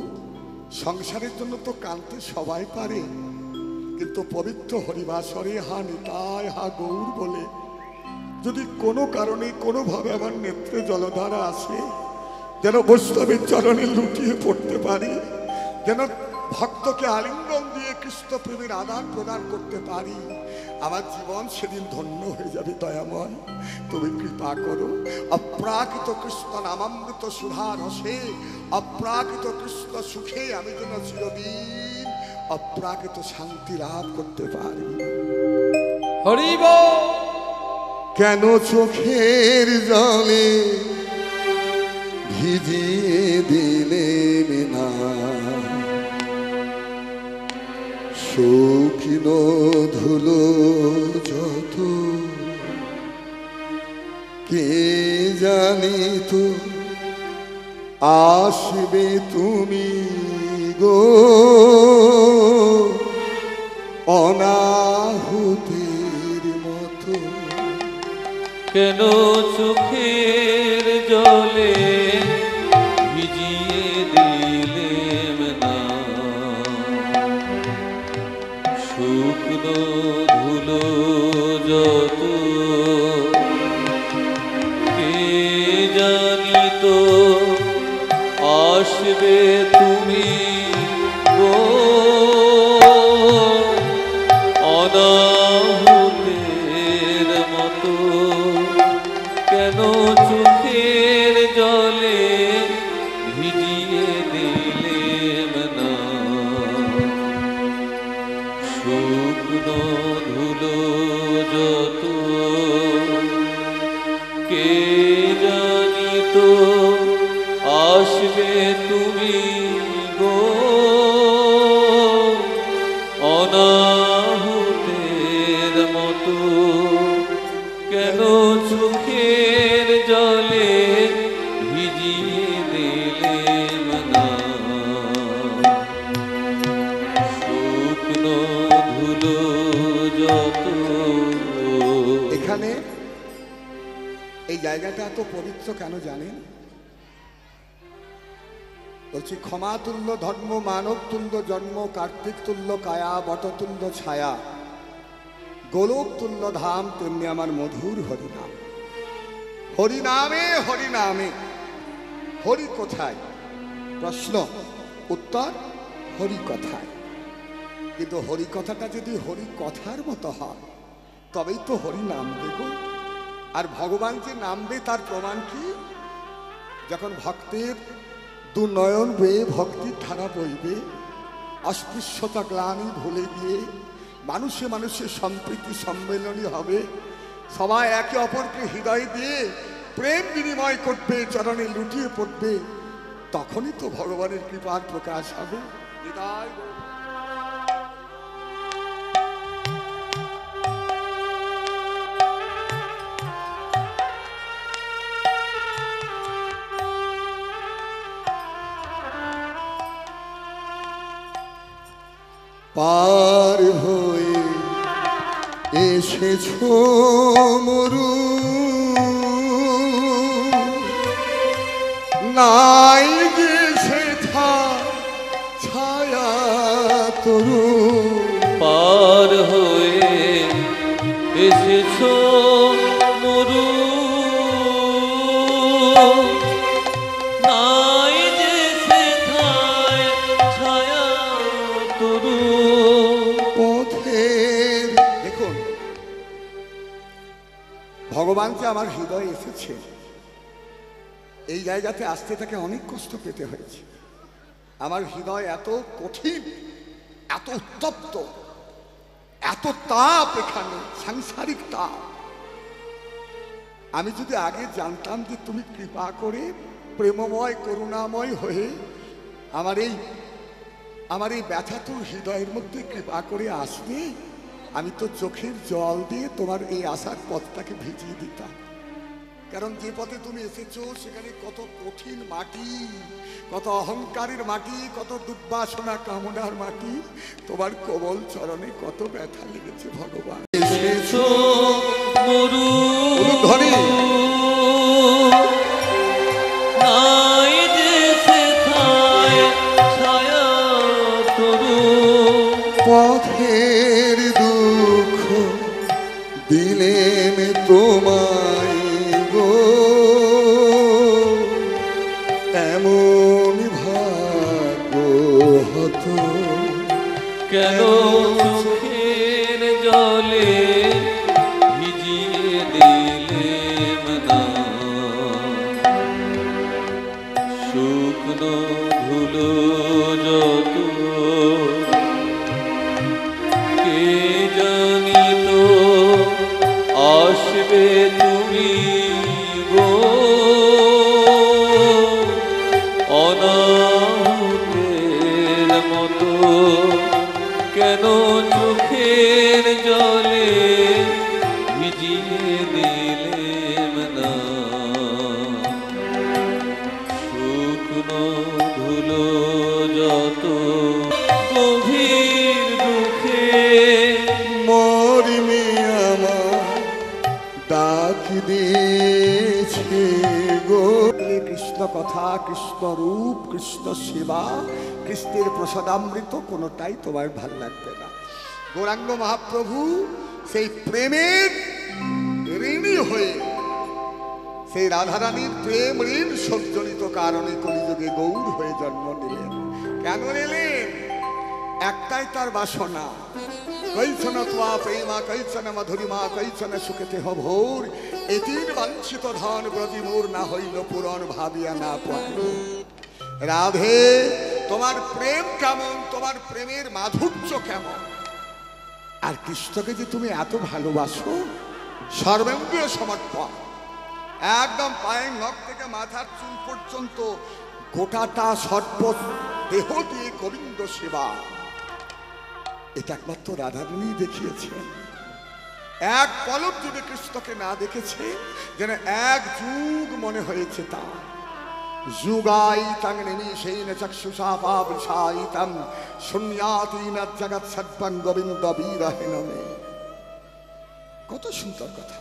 A: সংসারের জন্য তো কাঁদতে সবাই পারে, কিন্তু পবিত্র হরিবাসরে হা নিতায় হা গৌর বলে যদি কোনো কারণে কোনোভাবে আমার নেত্রে জলধারা আসে, যেন বৈষ্ণবের চরণে লুটিয়ে পড়তে পারি, যেন ভক্তকে আলিঙ্গন দিয়ে কৃষ্ণ প্রেমের আদান প্রদান করতে পারি, আমার জীবন সেদিন ধন্য হয়ে যাবে। দয়াময় তুমি কৃপা করো। অপ্রাকৃত কৃষ্ণ নামামৃত সুধা রসে, অপ্রাকৃত কৃষ্ণ সুখে আমি যেন চিরদিন অপ্রাকৃত শান্তি লাভ করতে পারি।
B: হরি বল।
A: কেন চোখের জলে ভিজিয়ে দিলে না শৌখিন ধুলো যত, কে জানি তো আসবে তুমি গো অনাহুতির মতো।
C: কেন চোখের জলে ভিজিয়ে দিলেম না শুকনো ধুলো যত, কে জানি তো আসবে তুমি গো অনাহুতের মতো। কেন চোখের জলে ভিজিয়ে দিলেম না শুকনো ধুলো যত, কে জানি তো আসবে তুমি গো অনাহুতের মতো। কেন চোখের জলে ভিজিয়ে দিলেম না শুকনো ধুলো যত।
A: এখানে এই জায়গাটা এত পবিত্র কেন জানেন? বলছি ক্ষমা তুল্য ধর্ম, মানব তুল্য জন্ম, কার্তিক তুল্য কায়া, বটতুল্য ছায়া, গোলক তুল্য ধাম, তেমনি আমার মধুর হরিনাম। হরিনামে হরিনামে। হরি কোথায়? প্রশ্ন, উত্তর হরি কথায়। কিন্তু হরি কথাটা যদি হরি কথার মতো হয় তবেই তো হরি নামবে গো। আর ভগবান যে নামবে তার প্রমাণ কি? যখন ভক্তের দু নয়ন বেয়ে ভক্তির ধারা বইবে, অস্পৃশ্যতা গ্লানি ভুলে গিয়ে মানুষে মানুষে সম্প্রীতি সম্মেলনী হবে, সবাই একে অপরকে হৃদয় দিয়ে প্রেম বিনিময় করবে, চরণে লুটিয়ে পড়বে, তখনই তো ভগবানের কৃপার প্রকাশ হবে। হৃদয় পার হয়ে এসেছো মরু, নাই যে সেথা ছায়া তরু।
C: পার হয়ে এসেছো মরু, নাই যে সেথায় ছায়া তরু।
A: পথের দেখুন, ভগবান যে আমার হৃদয়ে এসেছে, এই জায়গাতে আসতে তাকে অনেক কষ্ট পেতে হয়েছে। আমার হৃদয় এত কঠিন, এত উত্তপ্ত, এত তাপ এখানে, সাংসারিক তাপ। আমি যদি আগে জানতাম যে তুমি কৃপা করে প্রেমময় করুণাময় হয়ে আমার এই ব্যথাতুর হৃদয়ের মধ্যে কৃপা করে আসবে, আমি তো চোখের জল দিয়ে তোমার এই আশার পথটাকে ভিজিয়ে দিতাম। কারণ যে পথে তুমি এসেছো সেখানে কত কঠিন মাটি, কত অহংকারের মাটি, কত দুর্বাসনা কামনার মাটি, তোমার কোমল চরণে কত ব্যথা লেগেছে ভগবান।
C: এসেছো মরু
A: ধরে
C: নাই যে সেথায় ছায়া তরু
A: পথের দুঃখ দিলেন তোমায় গো, এমন ভাগ্য হতো
C: কেন চোখের জলে ভিজিয়ে দিলেম না শুকনো ধুলো যত কে জানিত আসবে তুমি গো অনাহুতের মতো কেন চোখের জলে ভিজিয়ে দিলেম না শুকনো ধুলো যত গভীর দুঃখে
A: মরিমে আমার ডাক দিয়েছে গো। কৃষ্ণ কথা, কৃষ্ণ রূপ, কৃষ্ণ সেবা, কৃষ্ণের প্রসাদামৃত কোনোটাই তোমার ভাল লাগবে না। গৌরাঙ্গ মহাপ্রভু সেই প্রেমের ঋণী হয়ে, সেই রাধারানীর প্রেম ঋণ সজ্জনিত কারণে কলিযুগে গৌর হয়ে জন্ম নিলেন। কেন নিলেন? একটাই তার বাসনা, কৈছন ত্বা প্রেমা কৈছন মধুরিমা কৈছন সুখেতে ভোর, এতির বাঞ্ছিত ধন ব্রজি মোর না হইল পুরন ভাবিয়া না পাই। রাধে, তোমার প্রেম কেমন, তোমার প্রেমের মাধুর্য কেমন, আর কৃষ্ণকে যে তুমি এত ভালোবাসো, সর্বেন্দ্রীয় সমর্পণ, একদম পায়ের নখ থেকে মাথার চুল পর্যন্ত গোটাটা সর্ব দেহ দিয়ে গোবিন্দ সেবা, এটা একমাত্র রাধারানী দেখিয়েছেন। এক পলক যদি কৃষ্ণকে না দেখেছে, যেন এক যুগ মনে হয়েছে তা। যুগায়িতাং নিমিষেন চক্ষুষা পাবৃষায়িতাং শূন্যাতীন জগৎ সর্বং গোবিন্দ বিরহেণ মে। কত সুন্দর কথা।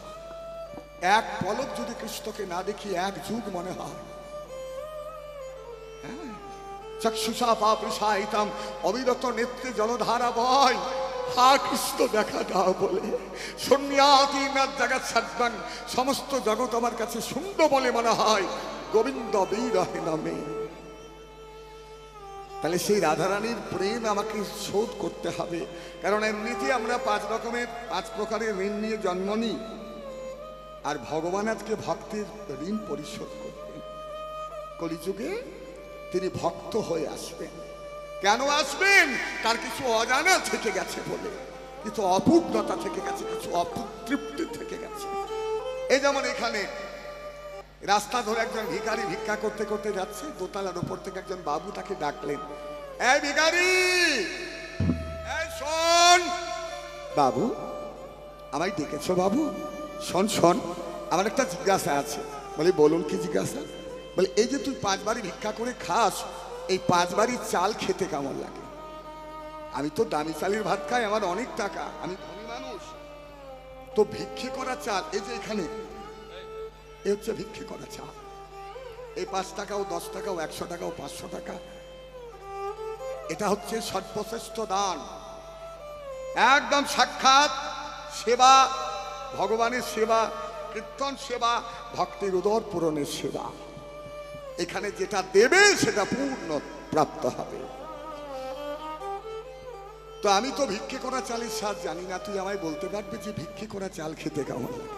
A: এক পলক যদি কৃষ্ণকে না দেখি এক যুগ মনে হয়। চক্ষুষা পাবৃষায়িতাং, অবিরত নেত্রে জলধারা বয়, হা কৃষ্ণ দেখা দাও বলে। শূন্যাতীন জগৎ সর্বং, সমস্ত জগৎ আমার কাছে শূন্য বলে মনে হয়, গোবিন্দ বিরহেণ মে। তাহলে সেই রাধারানীর প্রেম আমাকে শোধ করতে হবে। কারণ এমনিতে আমরা 5 প্রকারের ঋণ নিয়ে জন্ম নিই, আর ভগবান আজকে ভক্তের ঋণ পরিশোধ করবেন। কলিযুগে তিনি ভক্ত হয়ে আসবেন। কেন আসবেন? তার কিছু অজানা থেকে গেছে বলে, কিছু অপূর্ণতা থেকে গেছে, কিছু অতৃপ্তি থেকে গেছে। এই যেমন এখানে রাস্তা ধরে একজন ভিখারি ভিক্ষা করতে করতে যাচ্ছে, দোতলার উপর থেকে একজন বাবু তাকে ডাকলেন, এই ভিখারি, এই শোন। বাবু, আমায় ডেকেছো বাবু? শোন শোন, আমার একটা জিজ্ঞাসা আছে। বলে বলুন, কি জিজ্ঞাসা? বলে এই যে তুই 5 বারি ভিক্ষা করে খাস, এই 5 বারি চাল খেতে কেমন লাগে? আমি তো দামি চালের ভাত খাই, আমার অনেক টাকা, আমি ধনী মানুষ, তো ভিক্ষে করা চাল, এই যে এখানে এ হচ্ছে ভিক্ষে করা চাল। এই 5 টাকাও 10 টাকাও 100 টাকাও 500 টাকা, এটা হচ্ছে সর্বশ্রেষ্ঠ দান। একদম সাক্ষাৎ সেবা, ভগবানের সেবা, কীর্তন সেবা, ভক্তির উদর পূরণের সেবা। এখানে যেটা দেবে সেটা পূর্ণ প্রাপ্ত হবে। তো আমি তো ভিক্ষে করা চালের স্বাদ জানি না, তুই আমায় বলতে পারবি যে ভিক্ষে করা চাল খেতে কেমন লাগে?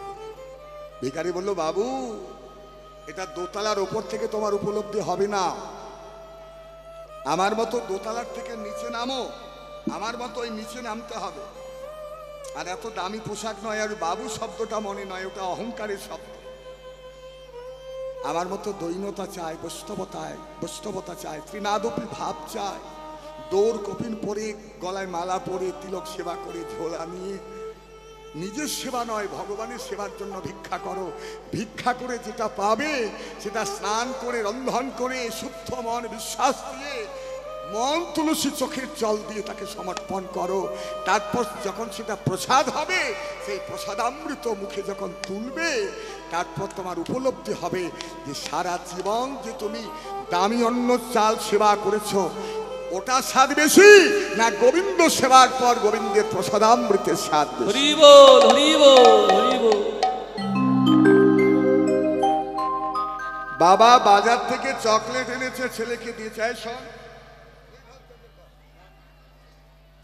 A: ভিখারি বলল, বাবু, এটা দোতলার ওপর থেকে তোমার উপলব্ধি হবে না, আমার মতো দোতলার থেকে নিচে নামো, আমার মতো ওই নিচে নামতে হবে। আর এত দামি পোশাক নয়, আর বাবু শব্দটা মনে নয়, ওটা অহংকারের শব্দ। আমার মতো দৈন্যতা চায়, বৈষ্ণবতা চায়, ত্রিনাদপি ভাব চায়। দৌড় কপিন পরে, গলায় মালা পরে, তিলক সেবা করে, ঝোলা নিয়ে নিজের সেবা নয়, ভগবানের সেবার জন্য ভিক্ষা করো। ভিক্ষা করে যেটা পাবে সেটা স্নান করে, রন্ধন করে, শুদ্ধ মন বিশ্বাস দিয়ে, মন তুলসী চোখের জল দিয়ে তাকে সমর্পণ করো। তারপর যখন সেটা প্রসাদ হবে, সেই প্রসাদামৃত মুখে যখন তুলবে, তারপর তোমার উপলব্ধি হবে যে সারা জীবন যে তুমি দামি অন্ন চাল সেবা করেছো, ওটা স্বাদ বেশি না গোবিন্দ সেবার পর গোবিন্দের প্রসাদামৃতের স্বাদ বেশি?
C: হরি বল, হরি বল, হরি বল।
A: বাবা বাজার থেকে চকলেট এনেছে, ছেলেকে দিয়েছে।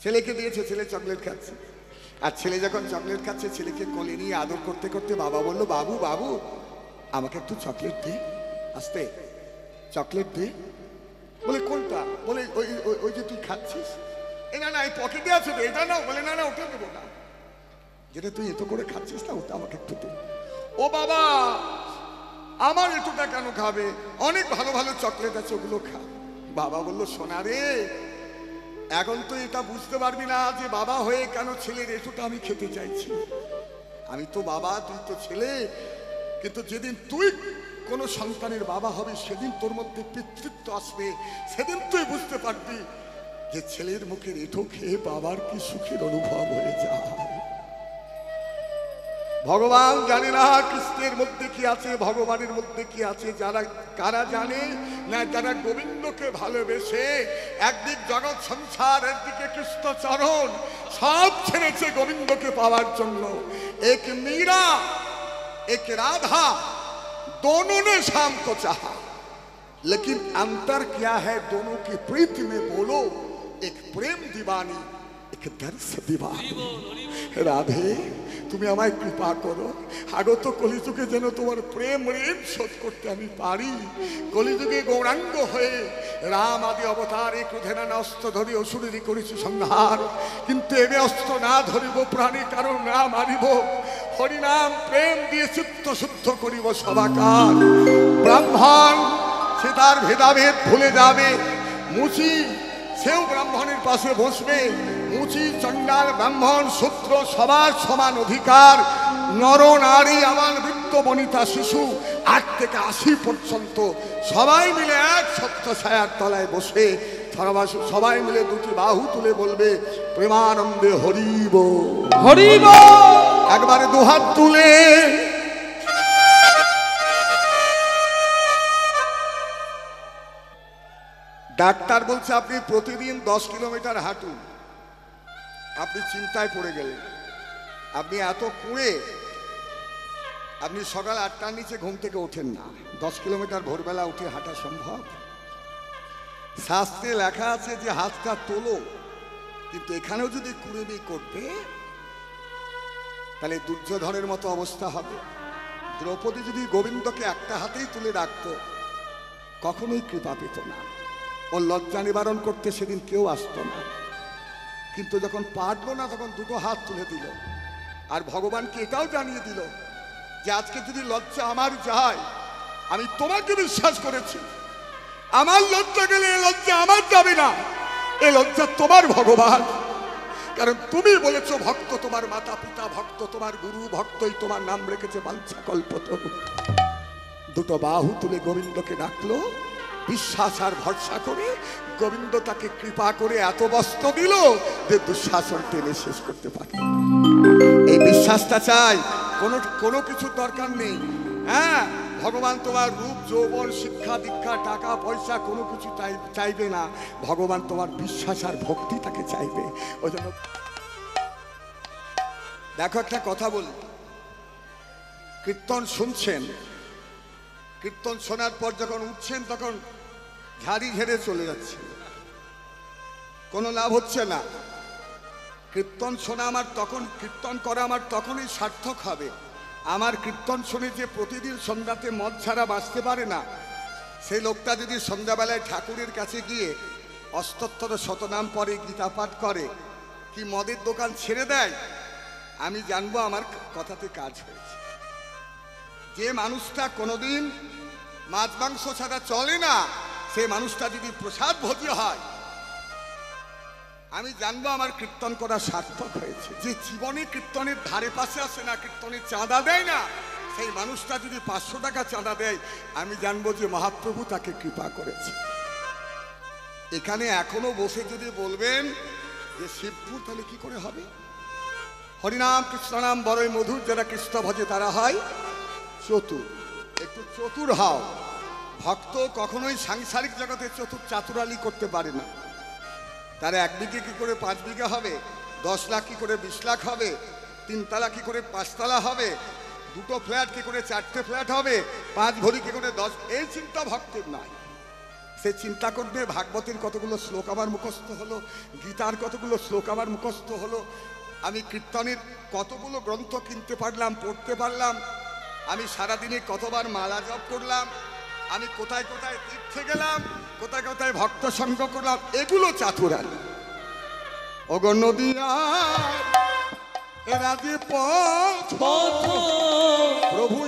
A: ছেলেকে দিয়েছে, ছেলে চকলেট খাচ্ছে। আর ছেলে যখন চকলেট খাচ্ছে, ছেলেকে কোলে নিয়ে আদর করতে করতে বাবা বলল, বাবু বাবু আমাকে একটু চকলেট দে, আস্তে চকলেট দে। বলে কোনটা? বলে ওই ওই যে তুই খাচ্ছিস। না না, এই পকেটে আছে তো, এটা নাও। বলে না না, ওটা দেবো না, যেটা তুই এত করে খাচ্ছিস না, ওটা আমাকে একটু দে। ও বাবা, আমার এতটা কেন খাবে? অনেক ভালো ভালো চকলেট আছে, ওগুলো খা। বাবা বলল, সোনা রে, এখন তো এটা বুঝতে পারবি না যে বাবা হয়ে কেন ছেলের এতটা আমি খেতে চাইছি। আমি তো বাবা, তুই তো ছেলে, কিন্তু যেদিন তুই কোন সন্তানের বাবা হবে, সেদিন তোর মধ্যে পিতৃত্ব আসবে, সেদিন তুই বুঝতে পারবি যে ছেলের মুখের এঁঠো খেয়ে বাবার কি সুখের অনুভব হয়ে যায়। ভগবান জানে না কৃষ্ণের মধ্যে কি আছে, ভগবানের মধ্যে কি আছে। যারা কারা জানে না, যারা গোবিন্দকে ভালোবেসে একদিক জগৎ সংসার, একদিকে কৃষ্ণ চরণ, সব ছেড়েছে গোবিন্দকে পাওয়ার জন্য। এক मीरा एक राधा, दोनों ने शाम को चाहा, लेकिन अंतर क्या है दोनों की प्रीति में? बोलो, एक प्रेम दीवानी, एक दर्श दीवानी। রাধে, তুমি আমায় কৃপা করো, আগত কলিযুগে যেন তোমার প্রেম ঋণ শোধ করতে আমি পারি। কলিযুগে গৌরাঙ্গ হয়ে রাম আদি অবতারে ক্রোধেনা অস্ত্র ধরি অসুরেরই করেছি সংহার, কিন্তু এনে অস্ত্র না ধরিব প্রাণী কারণ না মারিব। হরিনাম প্রেম দিয়ে চিত্ত শুদ্ধ করিব সবাকার। ব্রাহ্মণ সে তার ভেদাভেদ ভুলে যাবে, মুচি সেও ব্রাহ্মণের পাশে বসবে। মুচি, চণ্ডাল, ব্রাহ্মণ, শূদ্র সবার সমান অধিকার। নর নারী, আমার বৃদ্ধ বনিতা শিশু 8 থেকে 80 পর্যন্ত সবাই মিলে এক ছত্র ছায়ার তলায় বসে সবাই মিলে দুটি বাহু তুলে বলবে প্রেমানন্দে হরিব
B: হরিব।
A: একবারে দুহাত তুলে। ডাক্তার বলছে আপনি প্রতিদিন 10 কিলোমিটার হাঁটুন। আপনি চিন্তায় পড়ে গেলেন, আপনি এত কুঁড়ে, আপনি সকাল 8টার নিচে ঘুম থেকে ওঠেন না। 10 কিলোমিটার ভোরবেলা উঠে হাঁটা সম্ভব? শাস্ত্রে লেখা আছে যে হাতটা তোলো, কিন্তু এখানেও যদি কুড়েমি করতে, তাহলে দুর্যোধনের মতো অবস্থা হবে। দ্রৌপদী যদি গোবিন্দকে একটা হাতেই তুলে রাখতো, কখনোই কৃপা পেত না। ও লজ্জা নিবারণ করতে সেদিন কেউ আসতো না, কিন্তু যখন পারলো না তখন দুটো হাত তুলে দিল। আর ভগবানকে এটাও জানিয়ে দিল যে আজকে যদি লজ্জা আমার যায়, আমি তোমাকে বিশ্বাস করেছি, আমার লজ্জা গেলে এ লজ্জা আমার যাবে না, এ লজ্জা তোমার ভগবান। কারণ তুমি বলেছো ভক্ত তোমার মাতা পিতা, ভক্ত তোমার গুরু, ভক্তই তোমার নাম রেখেছে বাঞ্ছা কল্পতরু। দুটো বাহু তুলে গোবিন্দকে ডাকলো, বিশ্বাস আর ভরসা করে। গোবিন্দ তাকে কৃপা করে এত বস্ত্র দিল যে দুঃশাসন টেনে শেষ করতে পারে। এই বিশ্বাসটা চাই, কোনো কিছুর দরকার নেই। হ্যাঁ, ভগবান তোমার রূপ যৌবন শিক্ষা দীক্ষা টাকা পয়সা কোনো কিছু চাইবে না। ভগবান তোমার বিশ্বাস আর ভক্তি তাকে চাইবে। ওই জন্য দেখো একটা কথা বলি, কীর্তন শুনছেন, কীর্তন শোনার পর যখন উঠছেন তখন ঝাড়ি ঝেড়ে চলে যাচ্ছে, কোনো লাভ হচ্ছে না। কীর্তন শোনা আমার তখন, কীর্তন করা আমার তখনই সার্থক হবে। আমার কীর্তন শুনে যে প্রতিদিন সন্ধ্যাতে মদ ছাড়া বাঁচতে পারে না, সেই লোকটা যদি সন্ধ্যাবেলায় ঠাকুরের কাছে গিয়ে অষ্টোত্তর শতনাম পরে, গীতা পাঠ করে, কি মদের দোকান ছেড়ে দেয়, আমি জানবো আমার কথাতে কাজ হয়েছে। যে মানুষটা কোনোদিন মাছ মাংস ছাড়া চলে না, সে মানুষটা যদি প্রসাদ ভোজ্য হয়, আমি জানবো আমার কীর্তন করা সার্থক হয়েছে। যে জীবনে কীর্তনের ধারে পাশে আসে না, কীর্তনের চাঁদা দেয় না, সেই মানুষটা যদি 500 টাকা চাঁদা দেয়, আমি জানবো যে মহাপ্রভু তাকে কৃপা করেছে। এখানে এখনো বসে যদি বলবেন যে শিবপুর, তাহলে কি করে হবে? হরিনাম কৃষ্ণনাম বড়ই মধুর, যারা কৃষ্ণ ভজে তারা হয় চতুর। একটু চতুর হও। ভক্ত কখনোই সাংসারিক জগতে চাতুরালি করতে পারে না। তারা 1 বিঘে কি করে 5 বিঘা হবে, 10 লাখ কি করে 20 লাখ হবে, 3 তলা কি করে 5 তলা হবে, 2টো ফ্ল্যাট কি করে 4টে ফ্ল্যাট হবে, 5 ভরি কি করে 10, এই চিন্তা ভক্তের নয়। সে চিন্তা করবে ভাগবতের কতগুলো শ্লোক আমার মুখস্থ হলো, গীতার কতগুলো শ্লোক আমার মুখস্থ হলো, আমি কীর্তনের কতগুলো গ্রন্থ কিনতে পারলাম, পড়তে পারলাম, আমি সারাদিনে কতবার মালা জপ করলাম, আমি কোথায় কোথায় তীর্থে গেলাম, কোথায় কোথায় ভক্ত সঙ্গ করলাম, এগুলো চাতুরালি। ওগো নদিয়া এরা যে পথ, প্রভু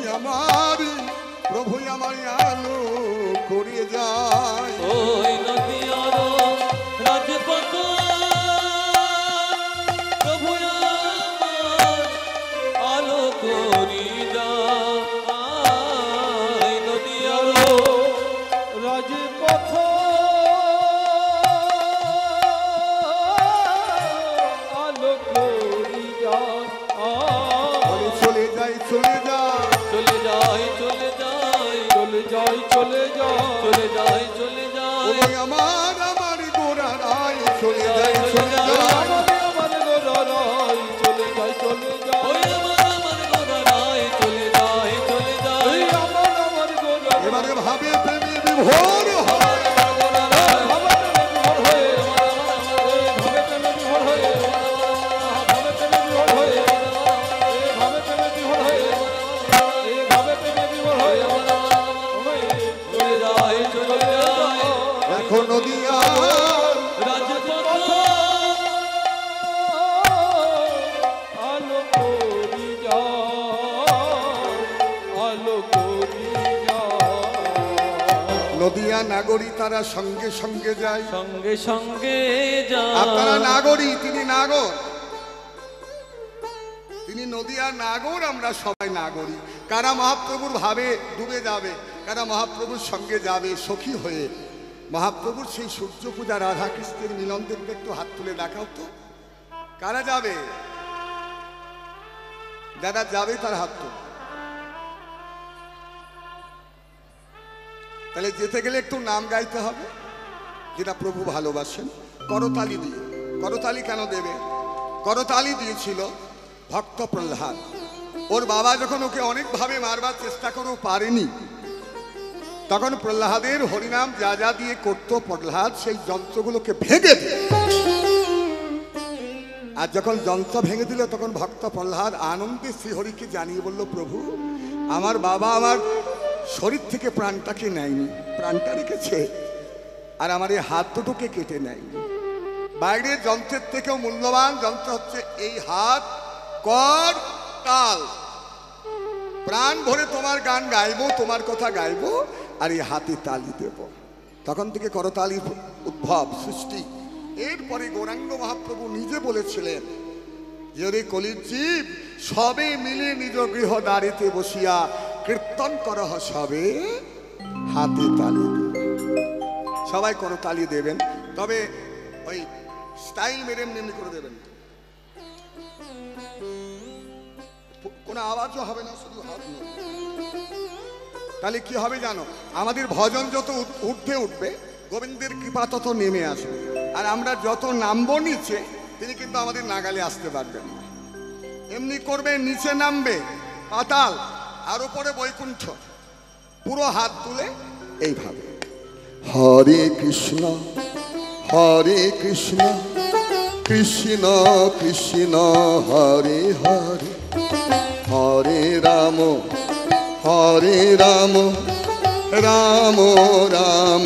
A: আমার আলো করিয়ে যায়।
C: ওই নদিয়ার রাজপথ প্রভু আমার আলো করি যায়। নদিয়ার
B: রাজপথ আলো করি যায়।
A: চলে যাই চলে যাই
C: চলে যায়, চলে যায়,
B: চলে যাই চলে যাই
C: চলে যায়, চলে যায়,
A: ওই আমার গোড়া রায়, চলে যাই চলে যাই।
B: আমার গোরাই চলে যাই চলে যাই।
C: ওই আমার গোরায় চলে যায়, চলে যায়।
B: আমার গোরাই
A: এবারে ভাবে প্রেমে বিভোর হয়। এখন নদিয়া
B: আলো করি আলো করি
A: নদিয়া নাগরী তারা সঙ্গে সঙ্গে যায়।
C: সঙ্গে সঙ্গে যায়।
A: আপনারা নাগরী, তিনি নাগর, তিনি নদিয়ার নাগর, আমরা সবাই নাগরী। কারা মহাপ্রভুর ভাবে ডুবে যাবে, কারা মহাপ্রভুর সঙ্গে যাবে সখী হয়ে। মহাপ্রভুর সেই সূর্য পূজা রাধা কৃষ্ণের মিলন দেখবে, একটু হাত তুলে দেখাও তো, কারা যাবে? যারা যাবে তার হাত তুলে। তাহলে যেতে গেলে একটু নাম গাইতে হবে, যেটা প্রভু ভালোবাসেন। করতালি দিয়ে। করতালি কেন দেবে? করতালি দিয়েছিল ভক্ত প্রহ্লাদ। ওর বাবা যখন ওকে অনেকভাবে মারবার চেষ্টা করেও পারেনি, তখন প্রহ্লাদের হরিনাম যা যা দিয়ে করতো, প্রহ্লাদ সেই যন্ত্রগুলোকে ভেঙে দিল। আর যখন যন্ত্র ভেঙে দিল, তখন ভক্ত প্রহ্লাদ আনন্দে শ্রীহরিকে জানিয়ে বলল, প্রভু আমার বাবা আমার শরীর থেকে প্রাণটাকে নেয়নি, প্রাণটা রেখেছে, আর আমার এই হাত দুটোকে কেটে নেয়নি। বাইরের যন্ত্রের থেকেও মূল্যবান যন্ত্র হচ্ছে এই হাত, কর তাল। প্রাণ ভরে তোমার গান গাইবো, তোমার কথা গাইবো, আর এই হাতে তালি দেব। তখন থেকে করতালির উদ্ভব, সৃষ্টি। এরপরে গৌরাঙ্গ মহাপ্রভু নিজে বলেছিলেন যে, রে কলির জীব, সবে মিলে নিজ গৃহ দ্বারিতে বসিয়া কীর্তন করহ সবে হাতে তালি দিবে। সবাই করতালি দেবেন, তবে ওই স্টাইল মেরে এমনি করে দেবেন, কোনো আওয়াজও হবে না, শুধু হাত নয়। তাহলে কি হবে জানো? আমাদের ভজন যত ঊর্ধ্বে উঠবে, গোবিন্দের কৃপা তত নেমে আসবে। আর আমরা যত নামবো নিচে, তিনি কিন্তু আমাদের নাগালে আসতে পারবেন না। এমনি করবে, নিচে নামবে পাতাল, আর উপরে বৈকুণ্ঠ। পুরো হাত তুলে এইভাবে, হরে কৃষ্ণ হরে কৃষ্ণ কৃষ্ণ কৃষ্ণ হরে হরে, হরে রাম রাম রাম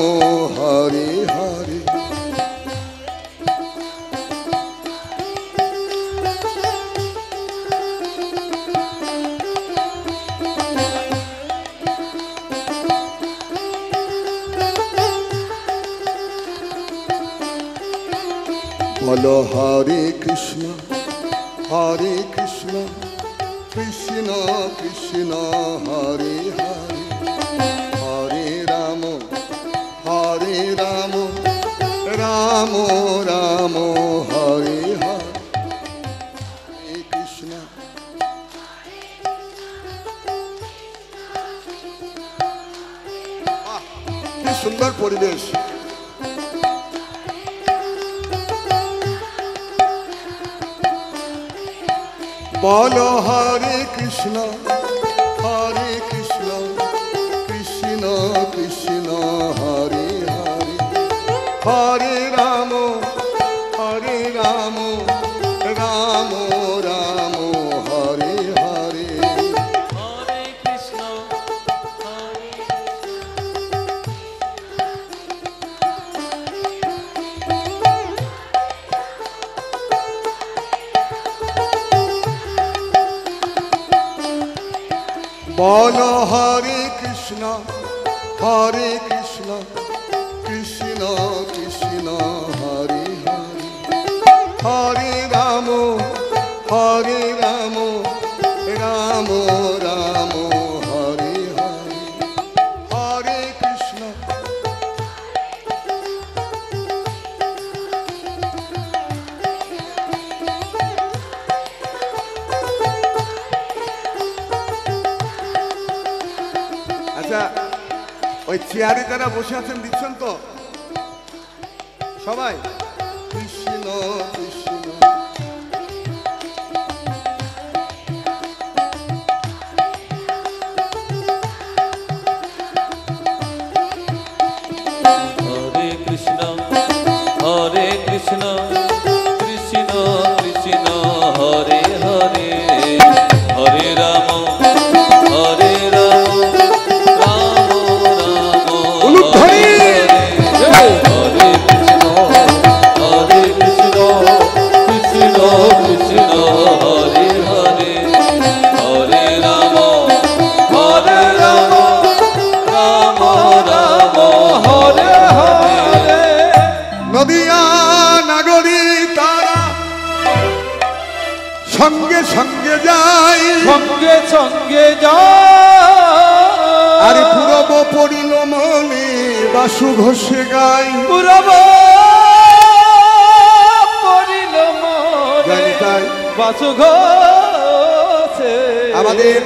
A: হরে হরে, বলো হরে কৃষ্ণ কৃষ্ণ কৃষ্ণ হরে হরে হরে রাম রাম রাম হরে হরে কৃষ্ণ। কি সুন্দর পরিবেশ। বলো হরে কৃষ্ণ কৃষ্ণ কৃষ্ণ হরে হরে হরে রাম রাম রাম হরে হরে।
C: হরে কৃষ্ণ হরে
A: বলো হরে কৃষ্ণ কৃষ্ণ কৃষ্ণ হরে হরে হরে রাম রাম রাম হরে হরে হরে কৃষ্ণ। আচ্ছা, ওই চেয়ারে যারা বসে আছেন দিচ্ছেন তো সবাই? কৃষ্ণ কৃষ্ণ
C: হরে কৃষ্ণ কৃষ্ণ কৃষ্ণ হরে হরে হরে রাম
A: নদিয়া নাগরী তারা সঙ্গে সঙ্গে যাই
B: সঙ্গে যায়
A: আর পূরব পড়িল মনে বাসু ঘষে গাই
B: পুরব পড়িল মনে
A: জানি তাই
B: বাসু ঘষে
A: আমাদের